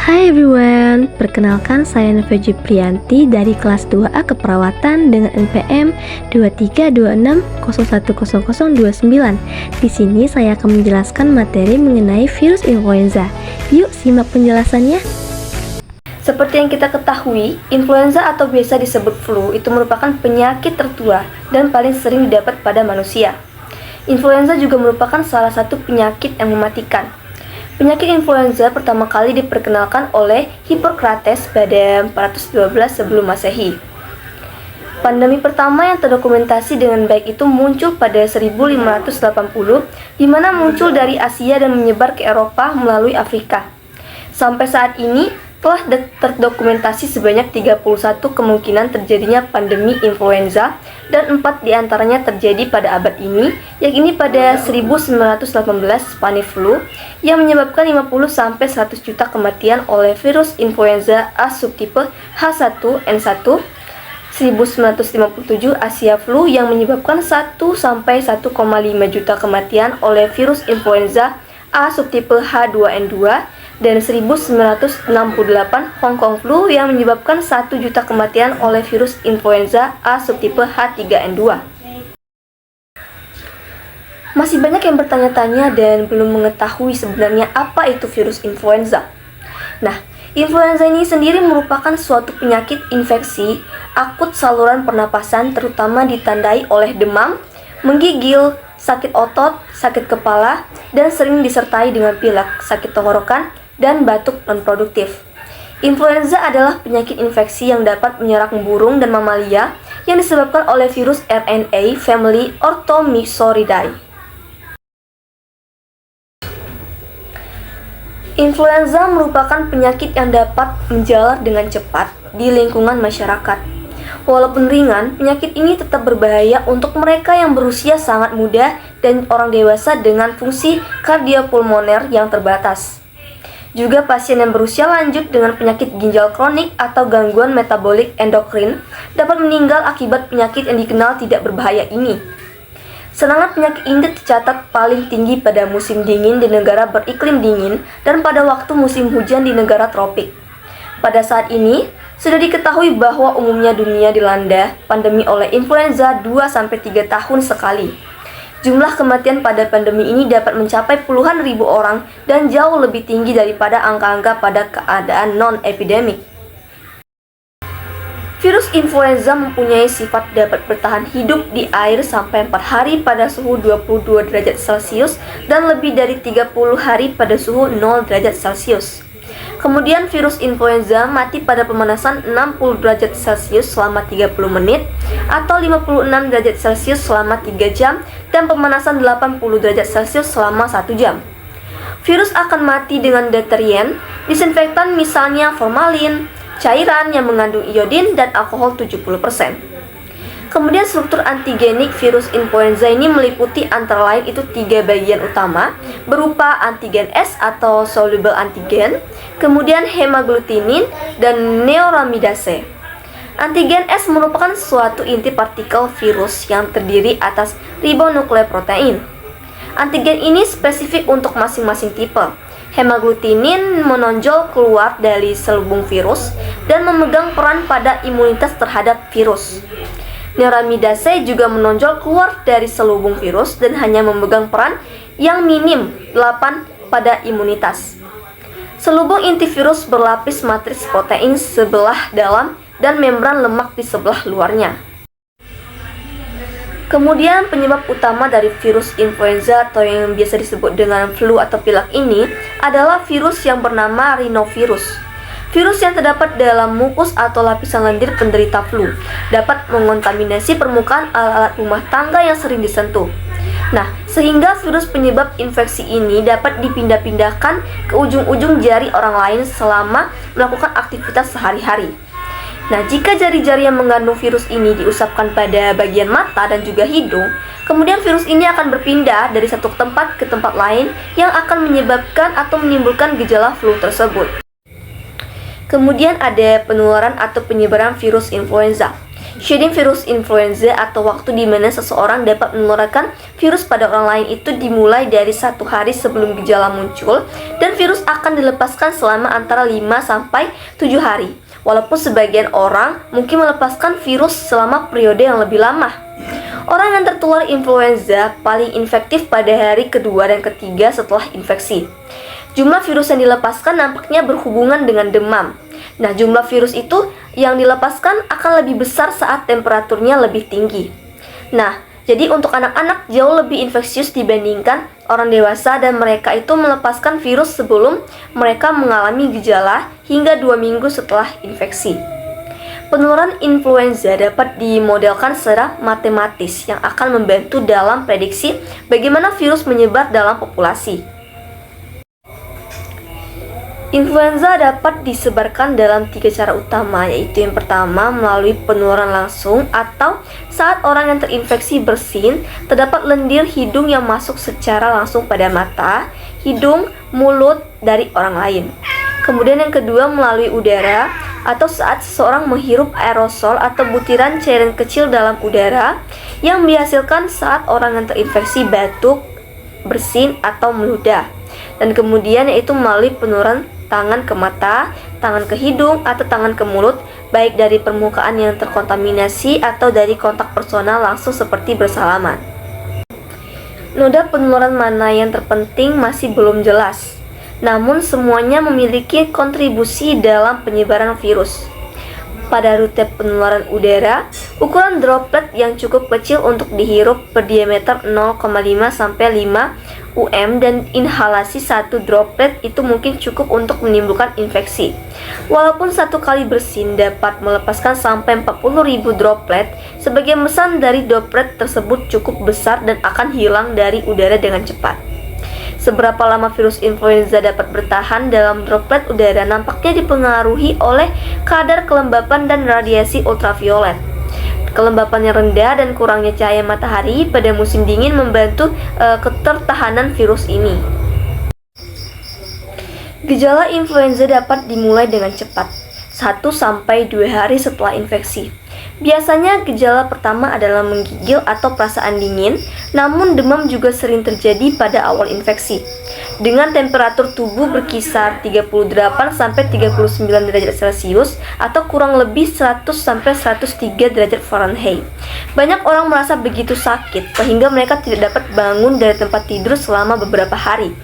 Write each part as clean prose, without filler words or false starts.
Hai everyone, perkenalkan saya Nova Jiprianti dari kelas 2A Keperawatan dengan NPM 2326010029. Di sini saya akan menjelaskan materi mengenai virus influenza. Yuk simak penjelasannya. Seperti yang kita ketahui, influenza atau biasa disebut flu itu merupakan penyakit tertua dan paling sering didapat pada manusia. Influenza juga merupakan salah satu penyakit yang mematikan. Penyakit influenza pertama kali diperkenalkan oleh Hippocrates pada 412 sebelum Masehi. Pandemi pertama yang terdokumentasi dengan baik itu muncul pada 1580, di mana muncul dari Asia dan menyebar ke Eropa melalui Afrika. Sampai saat ini, telah terdokumentasi sebanyak 31 kemungkinan terjadinya pandemi influenza dan 4 diantaranya terjadi pada abad ini, yakni pada 1918 Spanish flu yang menyebabkan 50-100 juta kematian oleh virus influenza A subtipe H1N1, 1957 Asia flu yang menyebabkan 1-1,5 juta kematian oleh virus influenza A subtipe H2N2, dan 1968 Hong Kong flu yang menyebabkan 1 juta kematian oleh virus influenza A subtipe H3N2. Masih banyak yang bertanya-tanya dan belum mengetahui sebenarnya apa itu virus influenza. Nah, influenza ini sendiri merupakan suatu penyakit infeksi akut saluran pernapasan, terutama ditandai oleh demam, menggigil, sakit otot, sakit kepala, dan sering disertai dengan pilek, sakit tenggorokan, dan batuk non-produktif. Influenza adalah penyakit infeksi yang dapat menyerang burung dan mamalia yang disebabkan oleh virus RNA family Orthomyxoridae. Influenza merupakan penyakit yang dapat menjalar dengan cepat di lingkungan masyarakat. Walaupun ringan, penyakit ini tetap berbahaya untuk mereka yang berusia sangat muda dan orang dewasa dengan fungsi kardiopulmoner yang terbatas. Juga pasien yang berusia lanjut dengan penyakit ginjal kronik atau gangguan metabolik endokrin dapat meninggal akibat penyakit yang dikenal tidak berbahaya ini. Sedangkan penyakit ini tercatat paling tinggi pada musim dingin di negara beriklim dingin dan pada waktu musim hujan di negara tropik. Pada saat ini, sudah diketahui bahwa umumnya dunia dilanda pandemi oleh influenza 2-3 tahun sekali. Jumlah kematian pada pandemi ini dapat mencapai puluhan ribu orang dan jauh lebih tinggi daripada angka-angka pada keadaan non-epidemik. Virus influenza mempunyai sifat dapat bertahan hidup di air sampai 4 hari pada suhu 22 derajat Celcius dan lebih dari 30 hari pada suhu 0 derajat Celcius. Kemudian virus influenza mati pada pemanasan 60 derajat Celcius selama 30 menit atau 56 derajat Celcius selama 3 jam dan pemanasan 80 derajat Celcius selama 1 jam. Virus akan mati dengan deterjen, disinfektan misalnya formalin, cairan yang mengandung iodin dan alkohol 70%. Kemudian struktur antigenik virus influenza ini meliputi antara lain itu 3 bagian utama berupa antigen S atau soluble antigen, kemudian hemaglutinin dan neuraminidase. Antigen S merupakan suatu inti partikel virus yang terdiri atas ribonukleoprotein. Antigen ini spesifik untuk masing-masing tipe. Hemaglutinin menonjol keluar dari selubung virus dan memegang peran pada imunitas terhadap virus. Neuraminidase juga menonjol keluar dari selubung virus dan hanya memegang peran yang minim 8 pada imunitas. Selubung inti virus berlapis matriks protein sebelah dalam dan membran lemak di sebelah luarnya. Kemudian penyebab utama dari virus influenza atau yang biasa disebut dengan flu atau pilek ini adalah virus yang bernama rhinovirus. Virus yang terdapat dalam mukus atau lapisan lendir penderita flu dapat mengontaminasi permukaan alat-alat rumah tangga yang sering disentuh. Nah, sehingga virus penyebab infeksi ini dapat dipindah-pindahkan ke ujung-ujung jari orang lain selama melakukan aktivitas sehari-hari. Nah, jika jari-jari yang mengandung virus ini diusapkan pada bagian mata dan juga hidung, kemudian virus ini akan berpindah dari satu tempat ke tempat lain yang akan menyebabkan atau menimbulkan gejala flu tersebut. Kemudian ada penularan atau penyebaran virus influenza. Shedding virus influenza atau waktu di mana seseorang dapat menularkan virus pada orang lain itu dimulai dari 1 hari sebelum gejala muncul, dan virus akan dilepaskan selama antara 5 sampai 7 hari. Walaupun sebagian orang mungkin melepaskan virus selama periode yang lebih lama. Orang yang tertular influenza paling infektif pada hari kedua dan ketiga setelah infeksi. Jumlah virus yang dilepaskan nampaknya berhubungan dengan demam. Nah, jumlah virus itu yang dilepaskan akan lebih besar saat temperaturnya lebih tinggi. Nah, jadi untuk anak-anak jauh lebih infeksius dibandingkan orang dewasa, dan mereka itu melepaskan virus sebelum mereka mengalami gejala hingga 2 minggu setelah infeksi. Penularan influenza dapat dimodelkan secara matematis yang akan membantu dalam prediksi bagaimana virus menyebar dalam populasi. Influenza dapat disebarkan dalam 3 cara utama, yaitu yang pertama melalui penularan langsung atau saat orang yang terinfeksi bersin, terdapat lendir hidung yang masuk secara langsung pada mata, hidung, mulut dari orang lain. Kemudian yang kedua melalui udara atau saat seseorang menghirup aerosol atau butiran cairan kecil dalam udara yang dihasilkan saat orang yang terinfeksi batuk, bersin, atau meludah. Dan kemudian yaitu melalui penularan tangan ke mata, tangan ke hidung, atau tangan ke mulut, baik dari permukaan yang terkontaminasi atau dari kontak personal langsung seperti bersalaman. Noda penularan mana yang terpenting masih belum jelas, namun semuanya memiliki kontribusi dalam penyebaran virus. Pada rute penularan udara, ukuran droplet yang cukup kecil untuk dihirup berdiameter 0,5 sampai 5 UM dan inhalasi 1 droplet itu mungkin cukup untuk menimbulkan infeksi. Walaupun 1 kali bersin dapat melepaskan sampai 40.000 droplet, sebagian besar dari droplet tersebut cukup besar dan akan hilang dari udara dengan cepat. Seberapa lama virus influenza dapat bertahan dalam droplet udara nampaknya dipengaruhi oleh kadar kelembapan dan radiasi ultraviolet. Kelembapan yang rendah dan kurangnya cahaya matahari pada musim dingin membantu ketertahanan virus ini. Gejala influenza dapat dimulai dengan cepat, 1-2 hari setelah infeksi. Biasanya gejala pertama adalah menggigil atau perasaan dingin, namun demam juga sering terjadi pada awal infeksi. Dengan temperatur tubuh berkisar 38-39 derajat Celcius atau kurang lebih 100-103 derajat Fahrenheit. Banyak orang merasa begitu sakit sehingga mereka tidak dapat bangun dari tempat tidur selama beberapa hari,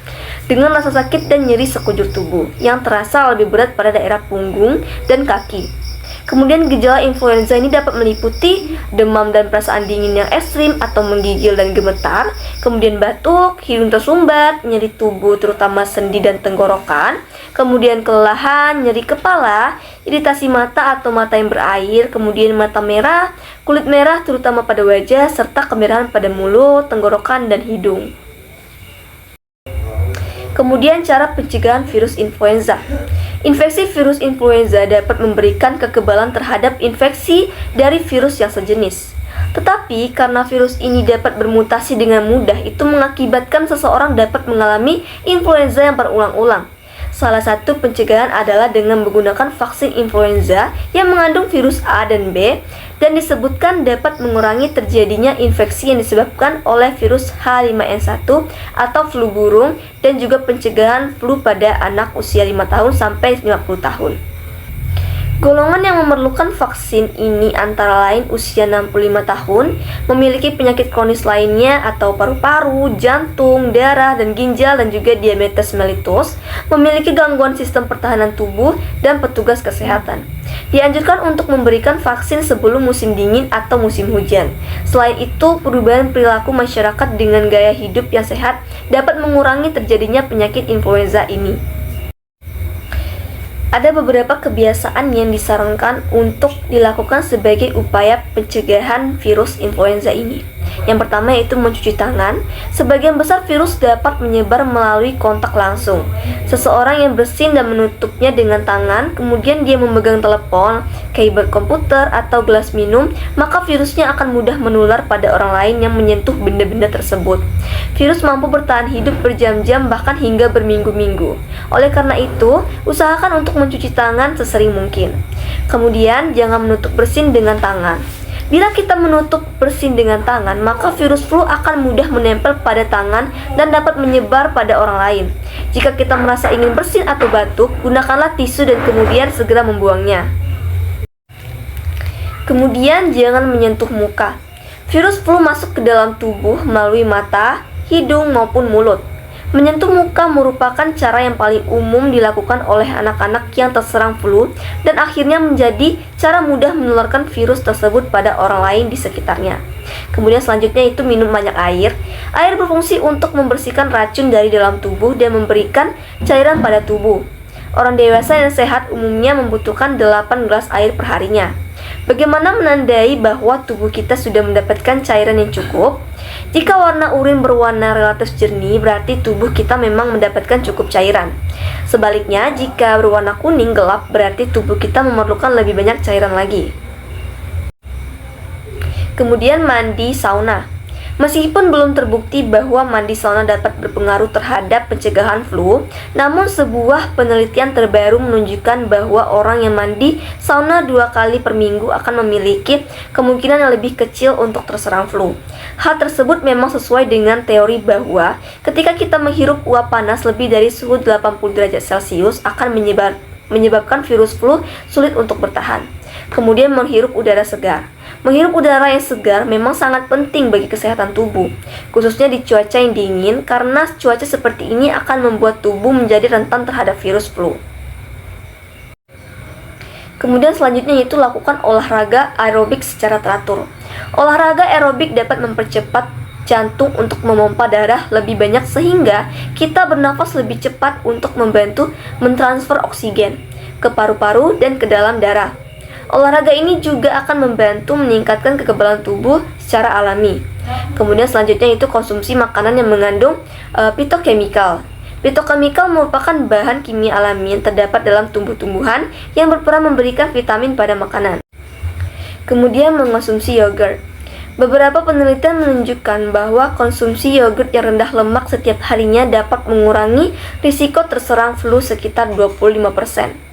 dengan rasa sakit dan nyeri sekujur tubuh yang terasa lebih berat pada daerah punggung dan kaki. Kemudian gejala influenza ini dapat meliputi demam dan perasaan dingin yang ekstrim atau menggigil dan gemetar, kemudian batuk, hidung tersumbat, nyeri tubuh terutama sendi dan tenggorokan, kemudian kelelahan, nyeri kepala, iritasi mata atau mata yang berair, kemudian mata merah, kulit merah terutama pada wajah, serta kemerahan pada mulut, tenggorokan, dan hidung. Kemudian cara pencegahan virus influenza. Infeksi virus influenza dapat memberikan kekebalan terhadap infeksi dari virus yang sejenis. Tetapi karena virus ini dapat bermutasi dengan mudah, itu mengakibatkan seseorang dapat mengalami influenza yang berulang-ulang. Salah satu pencegahan adalah dengan menggunakan vaksin influenza yang mengandung virus A dan B, dan disebutkan dapat mengurangi terjadinya infeksi yang disebabkan oleh virus H5N1 atau flu burung, dan juga pencegahan flu pada anak usia 5 tahun sampai 50 tahun. Golongan yang memerlukan vaksin ini antara lain usia 65 tahun, memiliki penyakit kronis lainnya atau paru-paru, jantung, darah, dan ginjal, dan juga diabetes mellitus, memiliki gangguan sistem pertahanan tubuh, dan petugas kesehatan. Dianjurkan untuk memberikan vaksin sebelum musim dingin atau musim hujan. Selain itu, perubahan perilaku masyarakat dengan gaya hidup yang sehat dapat mengurangi terjadinya penyakit influenza ini. Ada beberapa kebiasaan yang disarankan untuk dilakukan sebagai upaya pencegahan virus influenza ini. Yang pertama yaitu mencuci tangan. Sebagian besar virus dapat menyebar melalui kontak langsung. Seseorang yang bersin dan menutupnya dengan tangan, kemudian dia memegang telepon, keyboard komputer, atau gelas minum, maka virusnya akan mudah menular pada orang lain yang menyentuh benda-benda tersebut. Virus mampu bertahan hidup berjam-jam bahkan hingga berminggu-minggu. Oleh karena itu, usahakan untuk mencuci tangan sesering mungkin. Kemudian, jangan menutup bersin dengan tangan. Bila kita menutup bersin dengan tangan, maka virus flu akan mudah menempel pada tangan dan dapat menyebar pada orang lain. Jika kita merasa ingin bersin atau batuk, gunakanlah tisu dan kemudian segera membuangnya. Kemudian jangan menyentuh muka. Virus flu masuk ke dalam tubuh melalui mata, hidung maupun mulut. Menyentuh muka merupakan cara yang paling umum dilakukan oleh anak-anak yang terserang flu dan akhirnya menjadi cara mudah menularkan virus tersebut pada orang lain di sekitarnya. Kemudian selanjutnya itu minum banyak air. Air berfungsi untuk membersihkan racun dari dalam tubuh dan memberikan cairan pada tubuh. Orang dewasa yang sehat umumnya membutuhkan 8 gelas air perharinya. Bagaimana menandai bahwa tubuh kita sudah mendapatkan cairan yang cukup? Jika warna urin berwarna relatif jernih, berarti tubuh kita memang mendapatkan cukup cairan. Sebaliknya, jika berwarna kuning gelap, berarti tubuh kita memerlukan lebih banyak cairan lagi. Kemudian mandi sauna. Meskipun belum terbukti bahwa mandi sauna dapat berpengaruh terhadap pencegahan flu, namun sebuah penelitian terbaru menunjukkan bahwa orang yang mandi sauna 2 kali per minggu akan memiliki kemungkinan yang lebih kecil untuk terserang flu. Hal tersebut memang sesuai dengan teori bahwa ketika kita menghirup uap panas lebih dari suhu 80 derajat Celcius akan menyebabkan virus flu sulit untuk bertahan. Kemudian menghirup udara segar. Menghirup udara yang segar memang sangat penting bagi kesehatan tubuh, khususnya di cuaca yang dingin karena cuaca seperti ini akan membuat tubuh menjadi rentan terhadap virus flu. Kemudian selanjutnya yaitu lakukan olahraga aerobik secara teratur. Olahraga aerobik dapat mempercepat jantung untuk memompa darah lebih banyak sehingga kita bernafas lebih cepat untuk membantu mentransfer oksigen ke paru-paru dan ke dalam darah. Olahraga ini juga akan membantu meningkatkan kekebalan tubuh secara alami. Kemudian selanjutnya itu konsumsi makanan yang mengandung fitokemikal. Fitokemikal merupakan bahan kimia alami yang terdapat dalam tumbuh-tumbuhan yang berperan memberikan vitamin pada makanan. Kemudian mengonsumsi yogurt. Beberapa penelitian menunjukkan bahwa konsumsi yogurt yang rendah lemak setiap harinya dapat mengurangi risiko terserang flu sekitar 25%.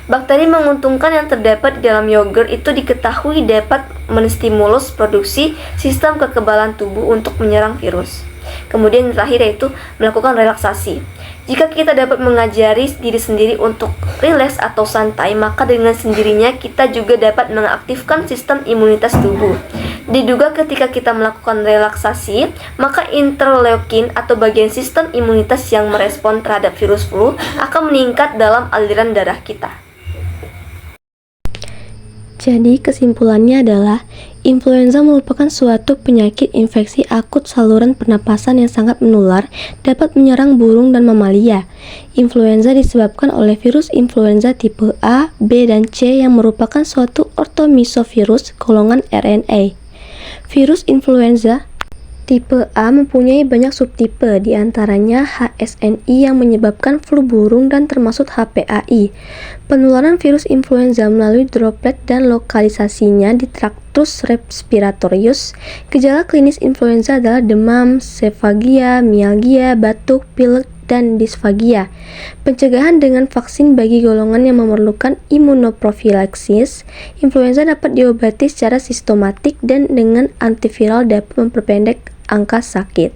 Bakteri menguntungkan yang terdapat di dalam yogurt itu diketahui dapat menstimulus produksi sistem kekebalan tubuh untuk menyerang virus. Kemudian yang terakhir yaitu melakukan relaksasi. Jika kita dapat mengajari diri sendiri untuk rileks atau santai, maka dengan sendirinya kita juga dapat mengaktifkan sistem imunitas tubuh. Diduga ketika kita melakukan relaksasi, maka interleukin atau bagian sistem imunitas yang merespon terhadap virus flu akan meningkat dalam aliran darah kita. Jadi kesimpulannya adalah influenza merupakan suatu penyakit infeksi akut saluran pernapasan yang sangat menular, dapat menyerang burung dan mamalia. Influenza disebabkan oleh virus influenza tipe A, B, dan C yang merupakan suatu ortomisovirus golongan RNA. Virus influenza tipe A mempunyai banyak subtipe, diantaranya HSNI yang menyebabkan flu burung dan termasuk HPAI. Penularan virus influenza melalui droplet dan lokalisasinya di traktus respiratorius. Gejala klinis influenza adalah demam, sefagia, mialgia, batuk, pilek, dan disfagia. Pencegahan dengan vaksin bagi golongan yang memerlukan imunoprofilaksis. Influenza dapat diobati secara sistematik dan dengan antiviral dapat memperpendek angka sakit.